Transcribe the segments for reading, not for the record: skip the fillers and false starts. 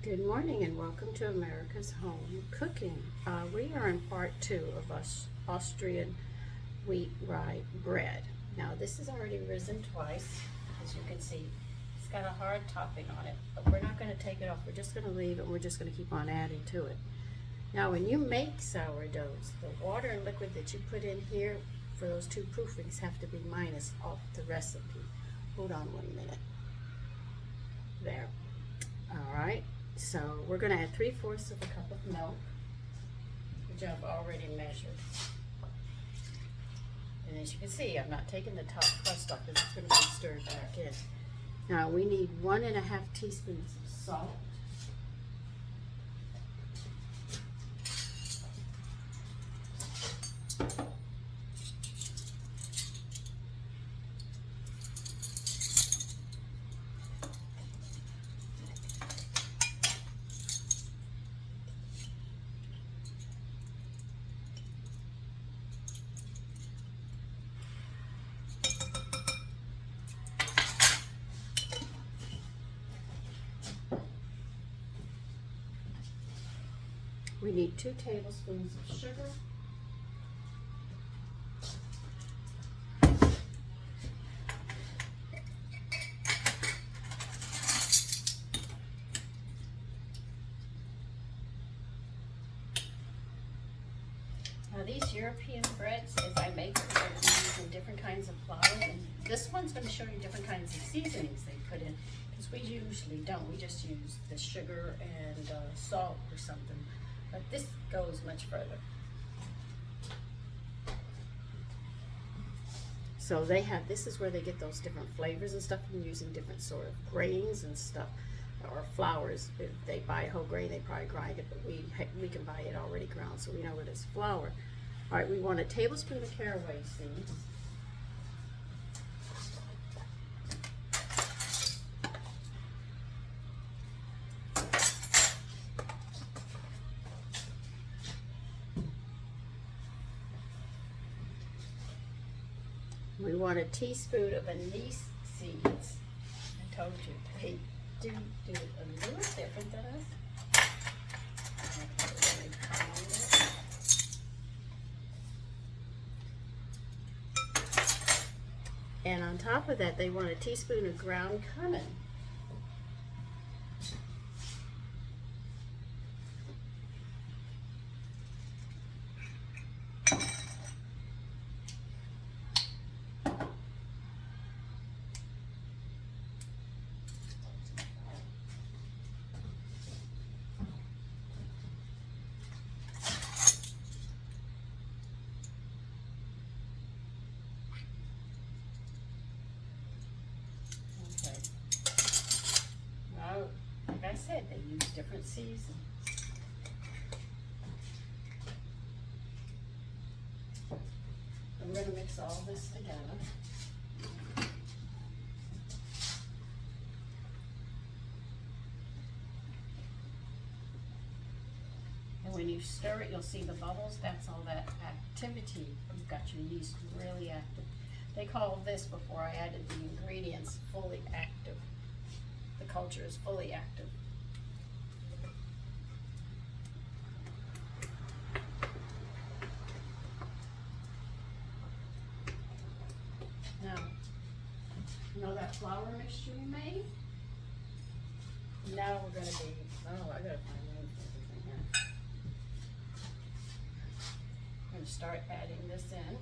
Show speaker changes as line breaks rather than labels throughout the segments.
Good morning and welcome to America's Home Cooking. We are in part two of Austrian Wheat-Rye Bread. Now this is already risen twice, as you can see. It's got a hard topping on it, but we're not going to take it off. We're just going to leave it and we're just going to keep on adding to it. Now when you make sourdoughs, the water and liquid that you put in here for those two proofings have to be minus off the recipe. Hold on 1 minute. There. All right. So we're going to add 3/4 of a cup of milk, which I've already measured. And as you can see, I'm not taking the top crust off because it's going to be stirred back in. Now we need 1½ teaspoons of salt. We need 2 tablespoons of sugar. Now these European breads, as I make them, they're using different kinds of flour, and this one's going to show you different kinds of seasonings they put in, because we usually don't. We just use the sugar and salt or something. But this goes much further. So they have, this is where they get those different flavors and stuff from using different sort of grains and stuff, or flours. If they buy whole grain, they probably grind it, but we can buy it already ground, so we know it is flour. All right, we want 1 tablespoon of caraway seeds. We want 1 teaspoon of anise seeds. I told you, they do it a little different than us. And on top of that, they want 1 teaspoon of ground cumin. Like I said, they use different seasons. I'm going to mix all this together. And when you stir it, you'll see the bubbles. That's all that activity. You've got your yeast really active. They call this, before I added the ingredients, fully active. The culture is fully active. Now, you know that flour mixture we made? Now we're going to be, oh, I got to find everything here. I'm going to start adding this in.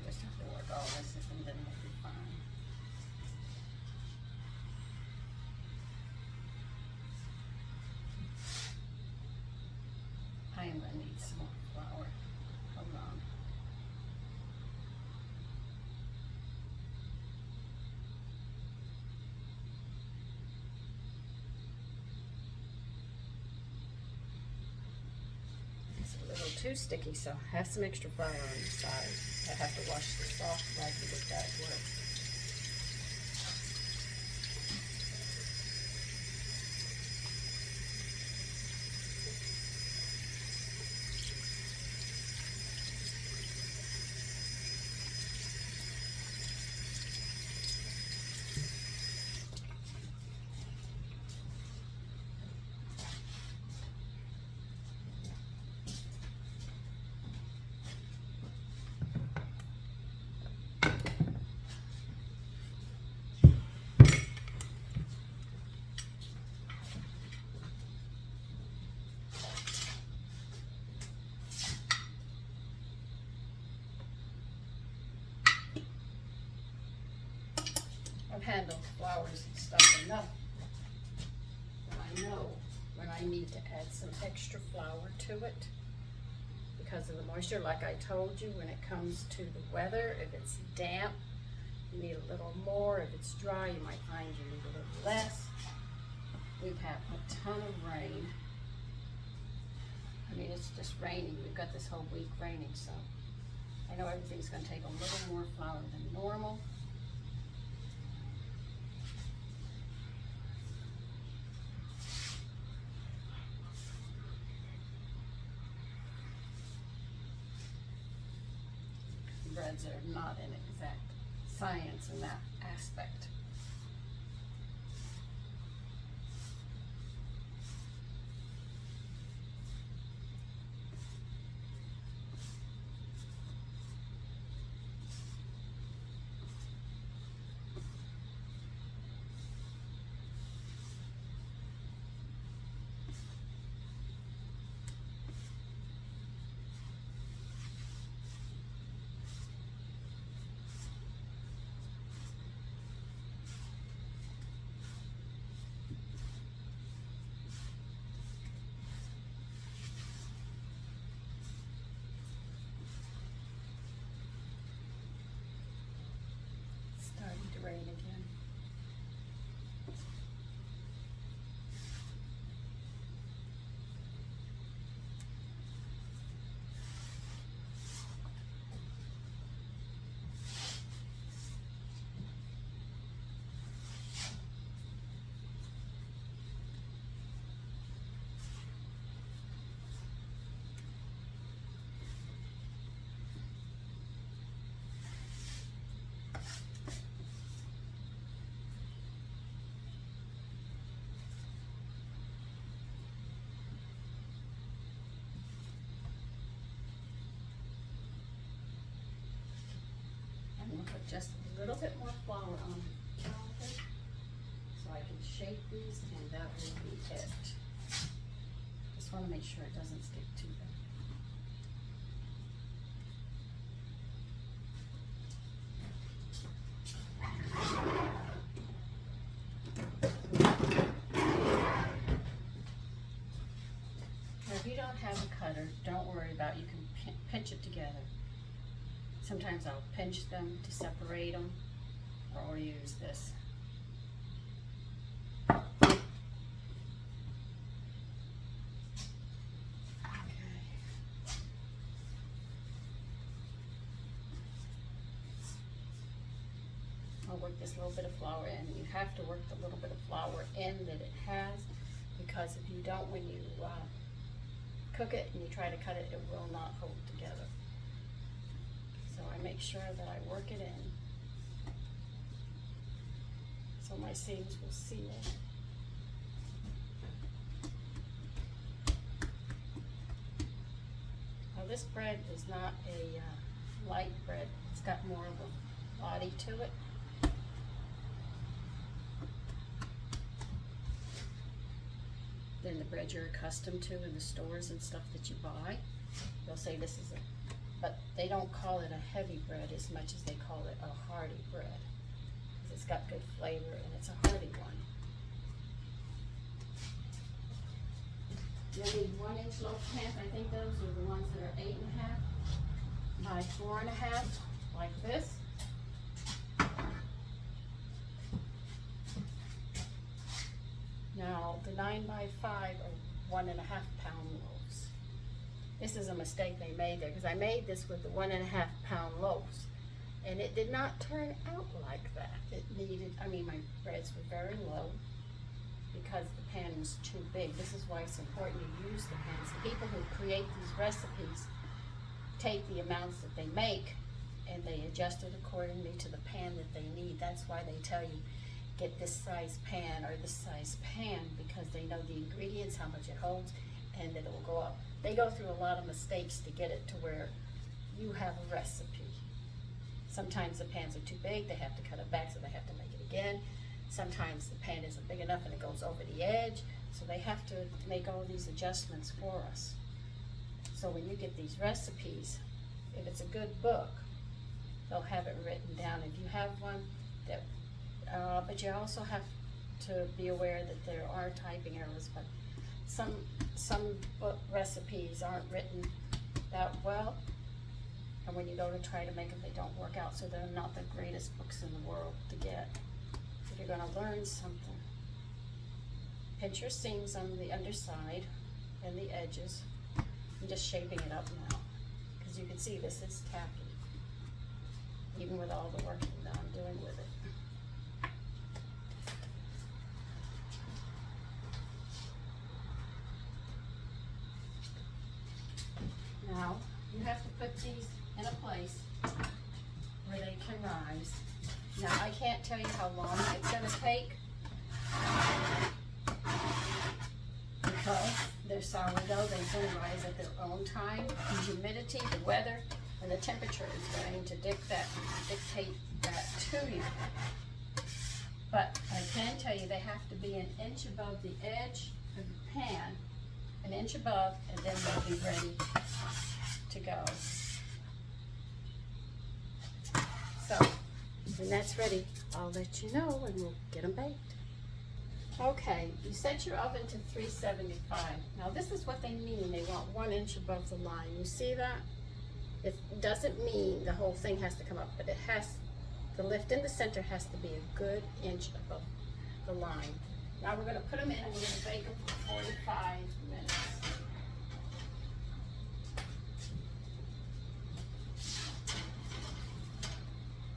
Just have to work all this and then it'll be fine. I am going to need some more flour. Hold on. It's a little too sticky, so I have some extra flour on the side. I have to wash this off so I can get that work. I've handled flours and stuff enough that I know when I need to add some extra flour to it because of the moisture. Like I told you, when it comes to the weather, if it's damp, you need a little more. If it's dry, you might find you need a little less. We've had a ton of rain. I mean, it's just raining. We've got this whole week raining, so I know everything's going to take a little more flour than normal. Breads are not an exact science in that aspect. Starting to rain again. I'm going to put just a little bit more flour on the counter so I can shape these, and that will be it. Just want to make sure it doesn't stick to them. Now, if you don't have a cutter, don't worry about it. You can pinch it together. Sometimes I'll pinch them to separate them, or use this. work this little bit of flour in. You have to work the little bit of flour in that it has, because if you don't, when you cook it and you try to cut it, it will not hold together. So I make sure that I work it in so my seams will seal. Now this bread is not a light bread. It's got more of a body to it. Than the bread you're accustomed to in the stores and stuff that you buy. They'll say this is a, but they don't call it a heavy bread as much as they call it a hearty bread. Because it's got good flavor and it's a hearty one. You'll need 1-inch loaf pans. I think those are the ones that are 8.5 by 4.5, like this. Now, the 9 by 5 are 1.5 pound loaves. This is a mistake they made there, because I made this with the 1.5 pound loaves, and it did not turn out like that. It needed, I mean, my breads were very low because the pan was too big. This is why it's important to use the pans. The people who create these recipes take the amounts that they make and they adjust it accordingly to the pan that they need. That's why they tell you, get this size pan or this size pan, because they know the ingredients, how much it holds, and that it will go up. They go through a lot of mistakes to get it to where you have a recipe. Sometimes the pans are too big, they have to cut it back, so they have to make it again. Sometimes the pan isn't big enough and it goes over the edge, so they have to make all these adjustments for us. So when you get these recipes, if it's a good book, they'll have it written down. If you have one that but you also have to be aware that there are typing errors, but some book recipes aren't written that well, and when you go to try to make them, they don't work out, so they're not the greatest books in the world to get. If you're going to learn something, pinch your seams on the underside and the edges. I'm just shaping it up now, because you can see this is tacky, even with all the working that I'm doing with it. Now, you have to put these in a place where they can rise. Now, I can't tell you how long it's going to take, because they're sourdough. They're going to rise at their own time. The humidity, the weather, and the temperature is going to dictate that to you. But I can tell you they have to be an inch above the edge of the pan, an inch above, and then they'll be ready to go. So, when that's ready, I'll let you know and we'll get them baked. Okay, you set your oven to 375. Now this is what they mean. They want 1 inch above the line. You see that? It doesn't mean the whole thing has to come up, but it has, the lift in the center has to be a good inch above the line. Now we're going to put them in and we're going to bake them for 45 minutes.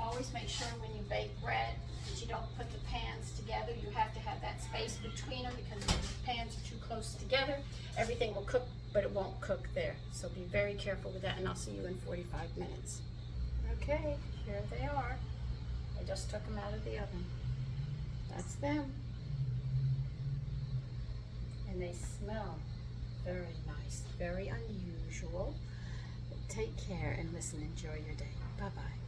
Always make sure when you bake bread that you don't put the pans together. You have to have that space between them, because if the pans are too close together, everything will cook, but it won't cook there. So be very careful with that, and I'll see you in 45 minutes. Okay, here they are. I just took them out of the oven. That's them. And they smell very nice, very unusual. Take care and listen, enjoy your day. Bye-bye.